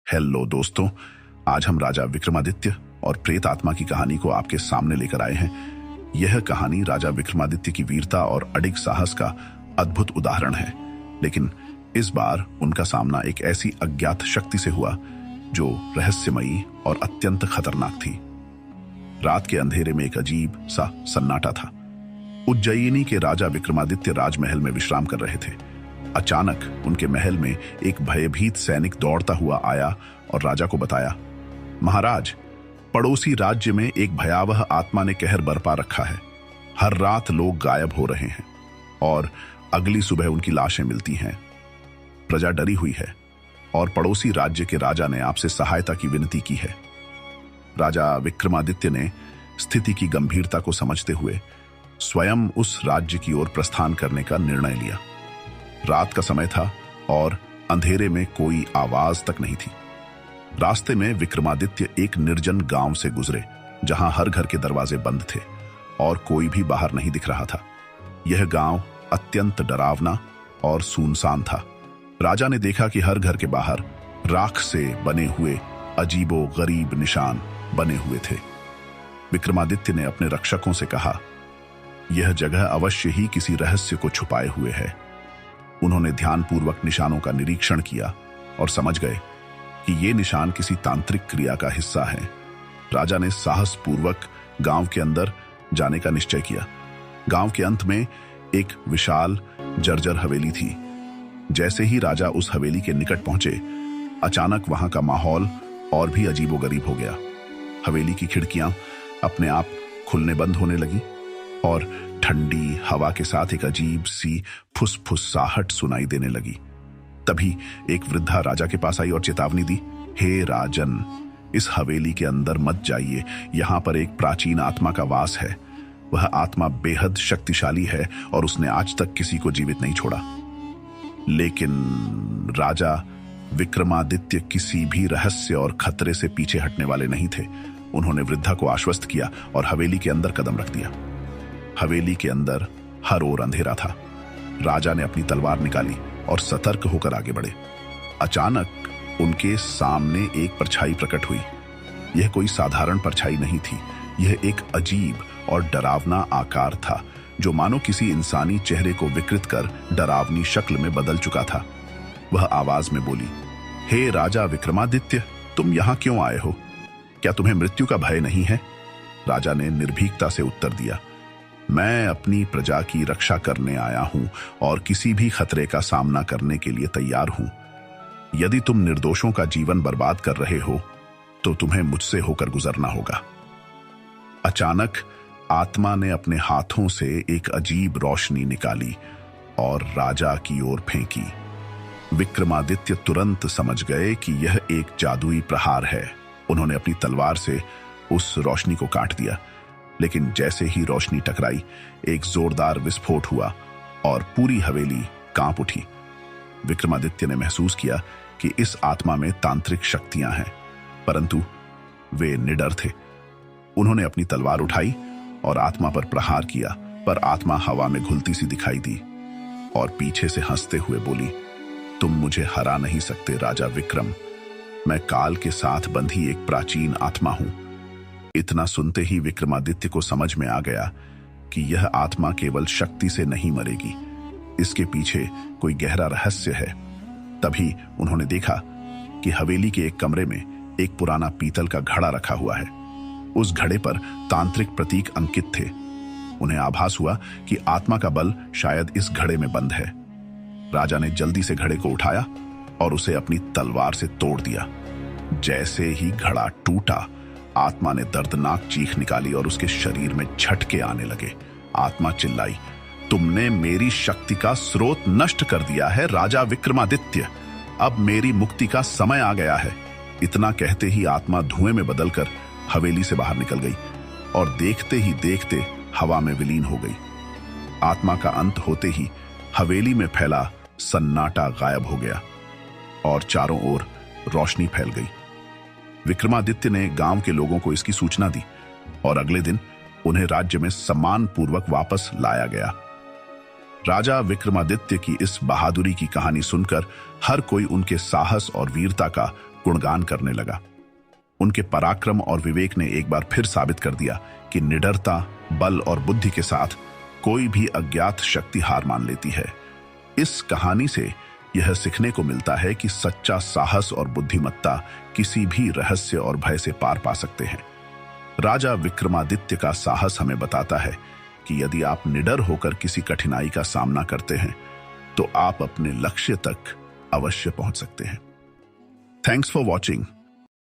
Hello दोस्तों, आज हम राजा विक्रमादित्य और प्रेत आत्मा की कहानी को आपके सामने लेकर आए हैं। यह कहानी राजा विक्रमादित्य की वीरता और अडिग साहस का अद्भुत उदाहरण है, लेकिन इस बार उनका सामना एक ऐसी अज्ञात शक्ति से हुआ जो रहस्यमयी और अत्यंत खतरनाक थी। रात के अंधेरे में एक अजीब सा सन्नाटा था। उज्जयिनी के राजा विक्रमादित्य राजमहल में विश्राम कर रहे थे। अचानक उनके महल में एक भयभीत सैनिक दौड़ता हुआ आया और राजा को बताया, महाराज, पड़ोसी राज्य में एक भयावह आत्मा ने कहर बरपा रखा है। हर रात लोग गायब हो रहे हैं और अगली सुबह उनकी लाशें मिलती हैं। प्रजा डरी हुई है और पड़ोसी राज्य के राजा ने आपसे सहायता की विनती की है। राजा विक्रमादित्य ने स्थिति की गंभीरता को समझते हुए स्वयं उस राज्य की ओर प्रस्थान करने का निर्णय लिया। रात का समय था और अंधेरे में कोई आवाज तक नहीं थी। रास्ते में विक्रमादित्य एक निर्जन गांव से गुजरे, जहां हर घर के दरवाजे बंद थे और कोई भी बाहर नहीं दिख रहा था। यह गांव अत्यंत डरावना और सुनसान था। राजा ने देखा कि हर घर के बाहर राख से बने हुए अजीबो गरीब निशान बने हुए थे। विक्रमादित्य ने अपने रक्षकों से कहा, यह जगह अवश्य ही किसी रहस्य को छुपाए हुए है। उन्होंने ध्यानपूर्वक निशानों का निरीक्षण किया और समझ गए कि ये निशान किसी तांत्रिक क्रिया का हिस्सा है। राजा ने साहसपूर्वक गांव के अंदर जाने का निश्चय किया। गांव के अंत में एक विशाल जर्जर हवेली थी। जैसे ही राजा उस हवेली के निकट पहुंचे, अचानक वहां का माहौल और भी अजीबोगरीब हो गया। हवेली की खिड़कियां अपने आप खुलने बंद होने लगी और ठंडी हवा के साथ एक अजीब सी फुसफुसाहट सुनाई देने लगी। तभी एक वृद्धा राजा के पास आई और चेतावनी दी, हे राजन, इस हवेली के अंदर मत जाइए। यहां पर एक प्राचीन आत्मा का वास है। वह आत्मा बेहद शक्तिशाली है और उसने आज तक किसी को जीवित नहीं छोड़ा। लेकिन राजा विक्रमादित्य किसी भी रहस्य और खतरे से पीछे हटने वाले नहीं थे। उन्होंने वृद्धा को आश्वस्त किया और हवेली के अंदर कदम रख दिया। हवेली के अंदर हर ओर अंधेरा था। राजा ने अपनी तलवार निकाली और सतर्क होकर आगे बढ़े। अचानक उनके सामने एक परछाई प्रकट हुई। यह कोई साधारण परछाई नहीं थी। यह एक अजीब और डरावना आकार था, जो मानो किसी इंसानी चेहरे को विकृत कर डरावनी शक्ल में बदल चुका था। वह आवाज में बोली, हे राजा विक्रमादित्य, तुम यहां क्यों आए हो? क्या तुम्हें मृत्यु का भय नहीं है? राजा ने निर्भीकता से उत्तर दिया, मैं अपनी प्रजा की रक्षा करने आया हूं और किसी भी खतरे का सामना करने के लिए तैयार हूं। यदि तुम निर्दोषों का जीवन बर्बाद कर रहे हो तो तुम्हें मुझसे होकर गुजरना होगा। अचानक आत्मा ने अपने हाथों से एक अजीब रोशनी निकाली और राजा की ओर फेंकी। विक्रमादित्य तुरंत समझ गए कि यह एक जादुई प्रहार है। उन्होंने अपनी तलवार से उस रोशनी को काट दिया, लेकिन जैसे ही रोशनी टकराई, एक जोरदार विस्फोट हुआ और पूरी हवेली कांप उठी। विक्रमादित्य ने महसूस किया कि इस आत्मा में तांत्रिक शक्तियां हैं, परंतु वे निडर थे। उन्होंने अपनी तलवार उठाई और आत्मा पर प्रहार किया, पर आत्मा हवा में घुलती सी दिखाई दी और पीछे से हंसते हुए बोली, तुम मुझे हरा नहीं सकते राजा विक्रम। मैं काल के साथ बंधी एक प्राचीन आत्मा हूं। इतना सुनते ही विक्रमादित्य को समझ में आ गया कि यह आत्मा केवल शक्ति से नहीं मरेगी, इसके पीछे कोई गहरा रहस्य है। तभी उन्होंने देखा कि हवेली के एक कमरे में एक पुराना पीतल का घड़ा रखा हुआ है। उस घड़े पर तांत्रिक प्रतीक अंकित थे। उन्हें आभास हुआ कि आत्मा का बल शायद इस घड़े में बंद है। राजा ने जल्दी से घड़े को उठाया और उसे अपनी तलवार से तोड़ दिया। जैसे ही घड़ा टूटा, आत्मा ने दर्दनाक चीख निकाली और उसके शरीर में झटके आने लगे। आत्मा चिल्लाई, तुमने मेरी शक्ति का स्रोत नष्ट कर दिया है राजा विक्रमादित्य। अब मेरी मुक्ति का समय आ गया है। इतना कहते ही आत्मा धुएं में बदलकर हवेली से बाहर निकल गई और देखते ही देखते हवा में विलीन हो गई। आत्मा का अंत होते ही हवेली में फैला सन्नाटा गायब हो गया और चारों ओर रोशनी फैल गई। विक्रमादित्य ने गांव के लोगों को इसकी सूचना दी और अगले दिन उन्हें राज्य में सम्मानपूर्वक वापस लाया गया। राजा विक्रमादित्य की इस बहादुरी की कहानी सुनकर हर कोई उनके साहस और वीरता का गुणगान करने लगा। उनके पराक्रम और विवेक ने एक बार फिर साबित कर दिया कि निडरता, बल और बुद्धि के साथ कोई भी अज्ञात शक्ति हार मान लेती है। इस कहानी से यह सीखने को मिलता है कि सच्चा साहस और बुद्धिमत्ता किसी भी रहस्य और भय से पार पा सकते हैं। राजा विक्रमादित्य का साहस हमें बताता है कि यदि आप निडर होकर किसी कठिनाई का सामना करते हैं तो आप अपने लक्ष्य तक अवश्य पहुंच सकते हैं। Thanks for watching.